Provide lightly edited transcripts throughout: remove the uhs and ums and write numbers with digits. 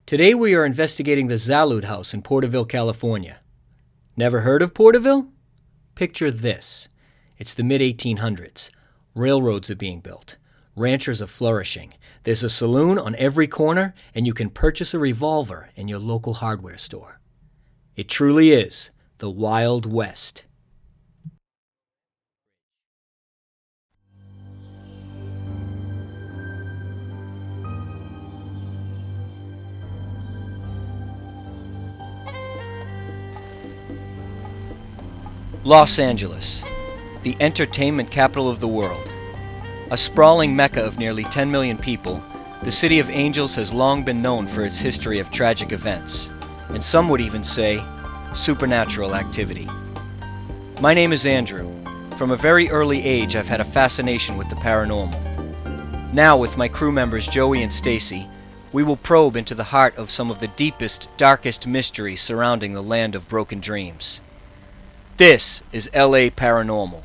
Today we are investigating the Zalud House in Porterville, California. Never heard of Porterville? Picture this. It's the mid-1800s. Railroads are being built. Ranchers are flourishing. There's a saloon on every corner, and you can purchase a revolver in your local hardware store. It truly is the Wild West. Los Angeles, the entertainment capital of the world. A sprawling mecca of nearly 10 million people, the City of Angels has long been known for its history of tragic events, and some would even say, supernatural activity. My name is Andrew. From a very early age, I've had a fascination with the paranormal. Now, with my crew members Joey and Stacy, we will probe into the heart of some of the deepest, darkest mysteries surrounding the land of broken dreams. This is LA Paranormal.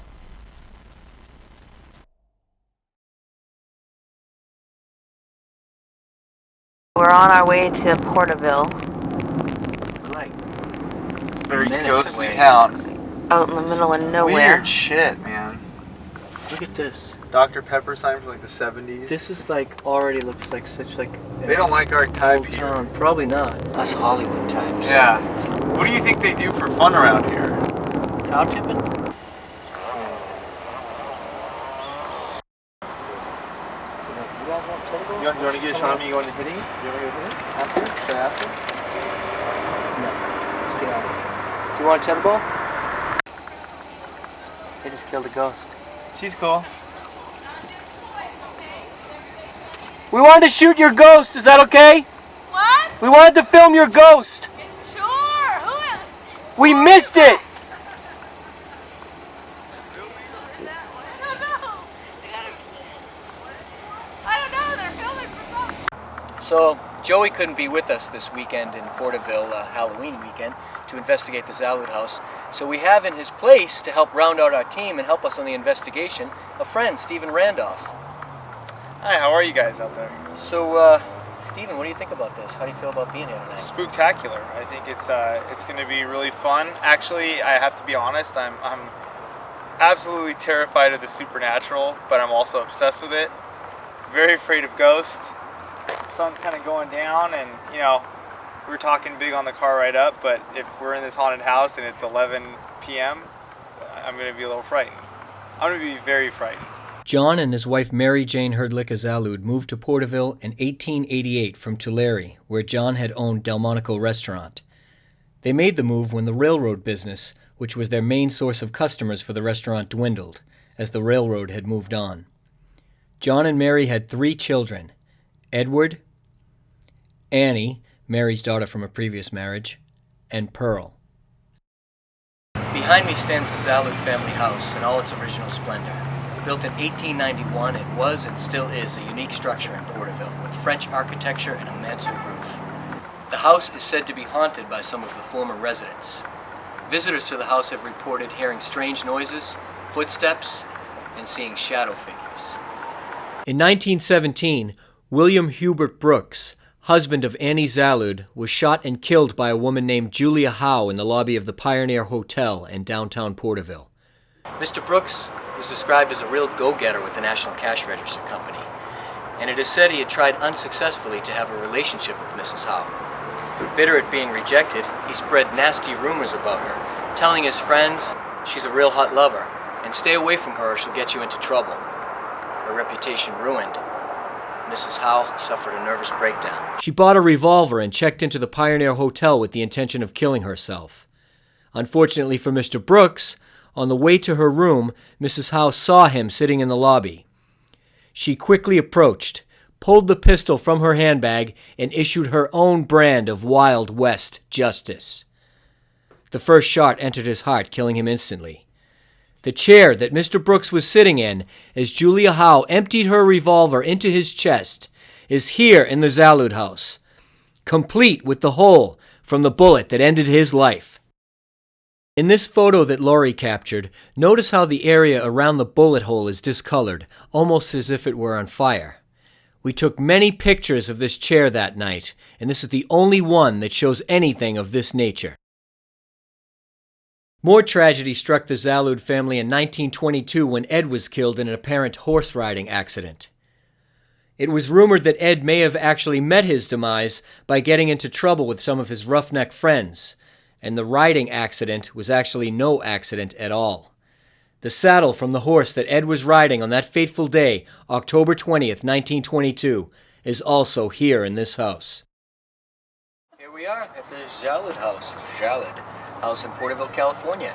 We're on our way to Porterville. It's a very ghostly town. Out in the middle of nowhere. Weird shit, man. Look at this. Dr. Pepper sign from like the 70s. This is already looks like such They don't like our type old here. town. Probably not. Us Hollywood types. Yeah. What do you think they do for fun around here? Cow tipping? You want to get a shot of me going to hitting? You want to go hitting? Ask her? Should I ask her? No. Let's get out of here. Do you want a tetherball? They just killed a ghost. She's cool. We wanted to shoot your ghost. Is that okay? What? We wanted to film your ghost. Sure. Who is? We missed it. I don't know. They're filming for something. So, Joey couldn't be with us this weekend in Porterville, Halloween weekend, to investigate the Zalud House. So we have in his place, to help round out our team and help us on the investigation, a friend, Stephen Randolph. Hi, how are you guys out there? So, Stephen, what do you think about this? How do you feel about being here tonight? Spooktacular. I think it's going to be really fun. Actually, I have to be honest, I'm absolutely terrified of the supernatural, but I'm also obsessed with it. Very afraid of ghosts. Sun's kind of going down, and we were talking big on the car ride up, but if we're in this haunted house and it's 11 p.m., I'm going to be a little frightened. I'm going to be very frightened. John and his wife Mary Jane Herdlicka Zalud moved to Porterville in 1888 from Tulare, where John had owned Delmonico Restaurant. They made the move when the railroad business, which was their main source of customers for the restaurant, dwindled, as the railroad had moved on. John and Mary had 3 children: Edward, Annie, Mary's daughter from a previous marriage, and Pearl. Behind me stands the Zalud family house in all its original splendor. Built in 1891, it was and still is a unique structure in Porterville, with French architecture and a mansard roof. The house is said to be haunted by some of the former residents. Visitors to the house have reported hearing strange noises, footsteps, and seeing shadow figures. In 1917, William Hubert Brooks, husband of Annie Zalud, was shot and killed by a woman named Julia Howe in the lobby of the Pioneer Hotel in downtown Porterville. Mr. Brooks was described as a real go-getter with the National Cash Register Company, and it is said he had tried unsuccessfully to have a relationship with Mrs. Howe. Bitter at being rejected, he spread nasty rumors about her, telling his friends she's a real hot lover, and stay away from her or she'll get you into trouble. Her reputation ruined. Mrs. Howe suffered a nervous breakdown. She bought a revolver and checked into the Pioneer Hotel with the intention of killing herself. Unfortunately for Mr. Brooks, on the way to her room, Mrs. Howe saw him sitting in the lobby. She quickly approached, pulled the pistol from her handbag, and issued her own brand of Wild West justice. The first shot entered his heart, killing him instantly. The chair that Mr. Brooks was sitting in, as Julia Howe emptied her revolver into his chest, is here in the Zalud House, complete with the hole from the bullet that ended his life. In this photo that Laurie captured, notice how the area around the bullet hole is discolored, almost as if it were on fire. We took many pictures of this chair that night, and this is the only one that shows anything of this nature. More tragedy struck the Zalud family in 1922 when Ed was killed in an apparent horse riding accident. It was rumored that Ed may have actually met his demise by getting into trouble with some of his roughneck friends, and the riding accident was actually no accident at all. The saddle from the horse that Ed was riding on that fateful day, October 20th, 1922, is also here in this house. Here we are at the Zalud House, in Porterville, California.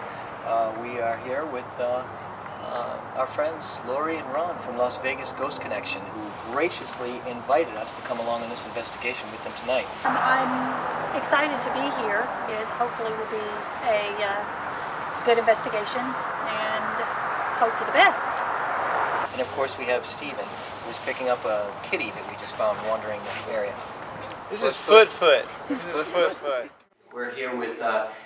We are here with our friends Lori and Ron from Las Vegas Ghost Connection, who graciously invited us to come along on this investigation with them tonight. I'm excited to be here. It hopefully will be a good investigation and hope for the best. And of course we have Steven, who's picking up a kitty that we just found wandering the area. This is Foot. This is Foot. We're here with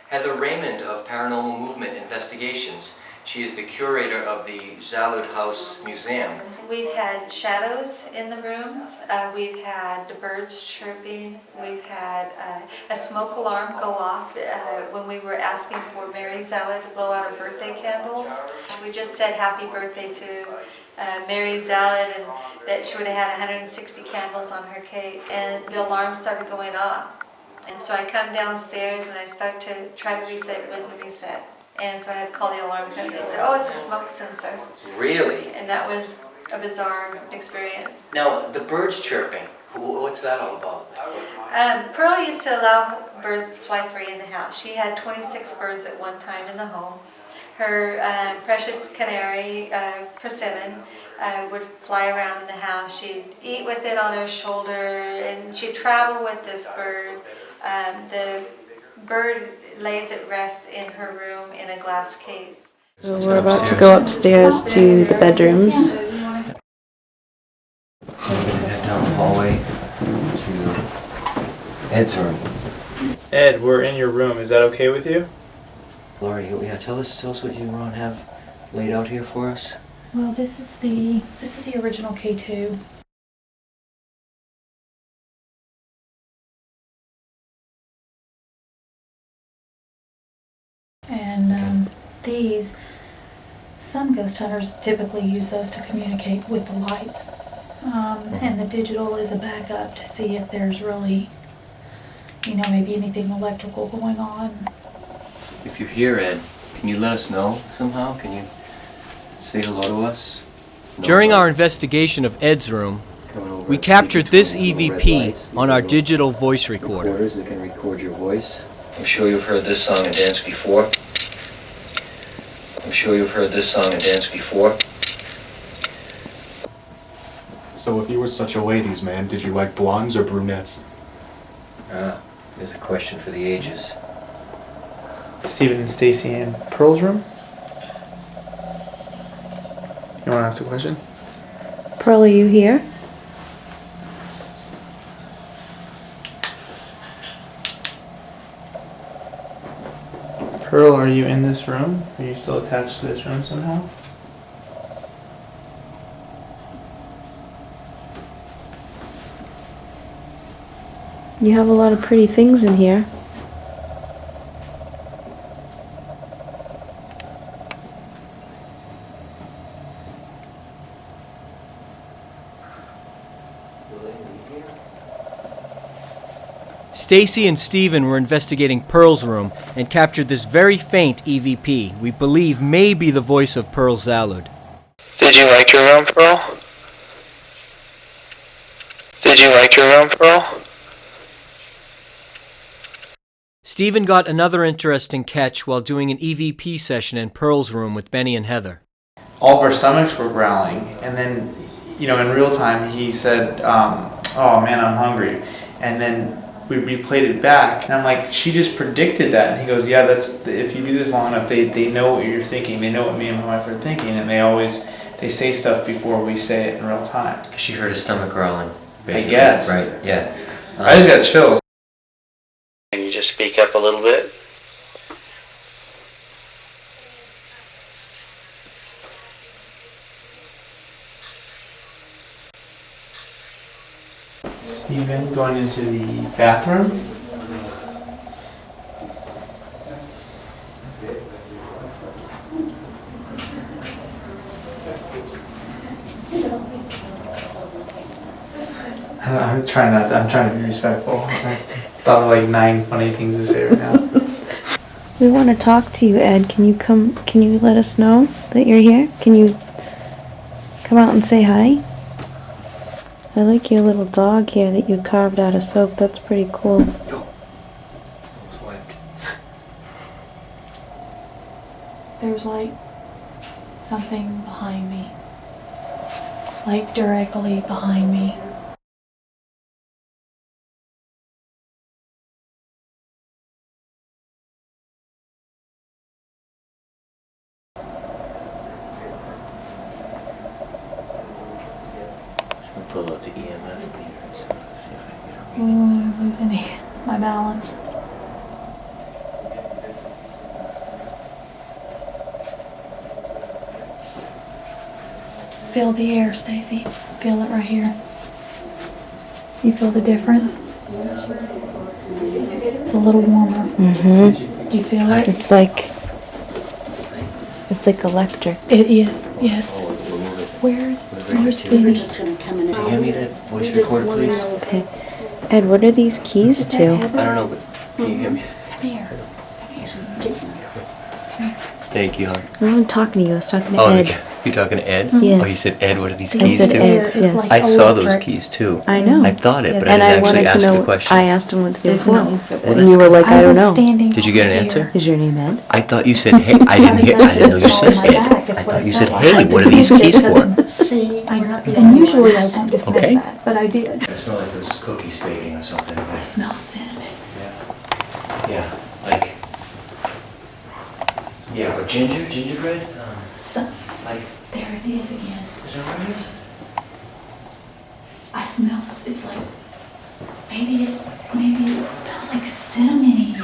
Heather Raymond of Paranormal Movement Investigations. She is the curator of the Zalud House Museum. We've had shadows in the rooms, we've had the birds chirping, we've had a smoke alarm go off when we were asking for Mary Zalud to blow out her birthday candles. We just said happy birthday to Mary Zalud and that she would have had 160 candles on her cake, and the alarm started going off. And so I come downstairs and I start to try to reset, it wouldn't reset. And so I had to call the alarm company. They said, oh, it's a smoke sensor. Really? And that was a bizarre experience. Now, the birds chirping, what's that all about? Pearl used to allow birds to fly free in the house. She had 26 birds at one time in the home. Her precious canary, Persimmon, would fly around in the house. She'd eat with it on her shoulder, and she'd travel with this bird. The bird lays at rest in her room in a glass case. So we're about to go upstairs to the bedrooms. We're going to head down the hallway to Ed's room. Ed, we're in your room. Is that okay with you? Lori, yeah, tell us what you and Ron have laid out here for us. Well, this is the original K2. And some ghost hunters typically use those to communicate with the lights. And the digital is a backup to see if there's really, maybe anything electrical going on. If you're here, Ed, can you let us know somehow? Can you say hello to us? During our investigation of Ed's room, we captured this EVP on our digital voice recorder. That can record your voice. I'm sure you've heard this song and dance before. So if you were such a ladies' man, did you like blondes or brunettes? There's a question for the ages. Steven and Stacy in Pearl's room? You want to ask a question? Pearl, are you here? Pearl, are you in this room? Are you still attached to this room somehow? You have a lot of pretty things in here. Stacy and Steven were investigating Pearl's room and captured this very faint EVP we believe may be the voice of Pearl Zalud. Did you like your room, Pearl? Steven got another interesting catch while doing an EVP session in Pearl's room with Benny and Heather. All of our stomachs were growling, and then, in real time he said, oh man, I'm hungry. And then we replayed it back, and I'm like, she just predicted that. And he goes, yeah, if you do this long enough, they know what you're thinking. They know what me and my wife are thinking, and they say stuff before we say it in real time. She heard his stomach growling, basically. I guess. Right, yeah. I just got chills. Can you just speak up a little bit? Steven going into the bathroom. I'm trying to be respectful. I thought of like 9 funny things to say right now. We want to talk to you, Ed. Can you let us know that you're here? Can you come out and say hi? I like your little dog here that you carved out of soap. That's pretty cool. There's like something behind me. Like directly behind me. Pull out the EMF meter and see if I can get I'm losing my balance. Feel the air, Stacy. Feel it right here. You feel the difference? It's a little warmer. Mm-hmm. Do you feel it? It's like electric. It is, yes. Where's baby? Can you hand me that voice recorder, please? Okay. Ed, what are these keys to? I don't know, but can you hand me? Come here. Come here. Come here. Thank you, hon. I wasn't talking to you. I was talking to Oh, Ed. you talking to Ed? Yes. Oh, he said, Ed, what are these I keys said to? Ed, It's yes. like I saw those electric. keys too. I know. I thought it, but And I I didn't actually wanted ask to know. the question. I asked him what they were It's for. no. And you were like, I don't was know. standing Did you get an over answer? here. Is your name Ed? I thought you said, hey, I didn't know you said My Ed. back is I what thought it you said, felt hey, like. what are these keys for? See, and usually I don't dismiss Okay. that, but I did. I smell like those cookies baking or something. I smell cinnamon. Yeah, like, yeah, or gingerbread? So, Like, there it is again. is that what it is? I smell, it's like, maybe it smells like cinnamony,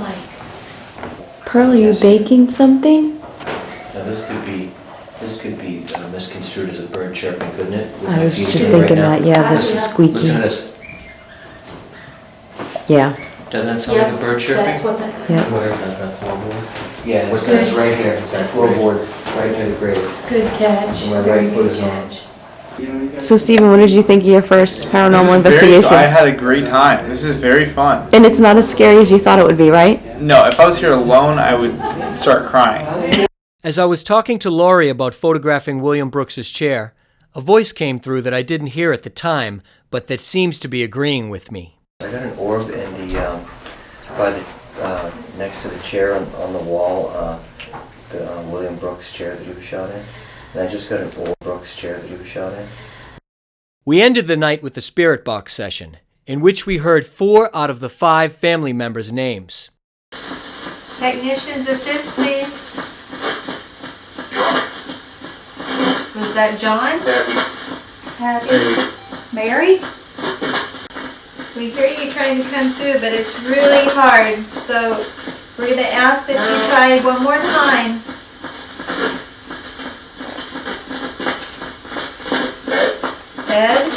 like. Pearl, are you baking something? Now this could be misconstrued as a bird chirping, couldn't it? With I my was feet just here right thinking now. that. Yeah, that's Listen squeaky. to this. Yeah. Doesn't that sound like a bird chirping? That's what that says. Yeah. Where is that floorboard? Yeah, it's right here. It's that floorboard right near the grave. Good catch. My Very right foot good is on. catch. So, Stephen, what did you think of your first paranormal I investigation? had a great time. This is very fun. And it's not as scary as you thought it would be, right? No, if I was here alone, I would start crying. As I was talking to Laurie about photographing William Brooks's chair, a voice came through that I didn't hear at the time, but that seems to be agreeing with me. I got an orb in the by the next to the chair on the wall, the William Brooks chair that he was shot in. And I just got an orb Brooks chair that he was shot in. We ended the night with the Spirit Box session, in which we heard 4 out of the 5 family members' names. Technicians assist, please. Was that John? Happy. Mary? We hear you trying to come through, but it's really hard. So we're going to ask that you try one more time. Ed?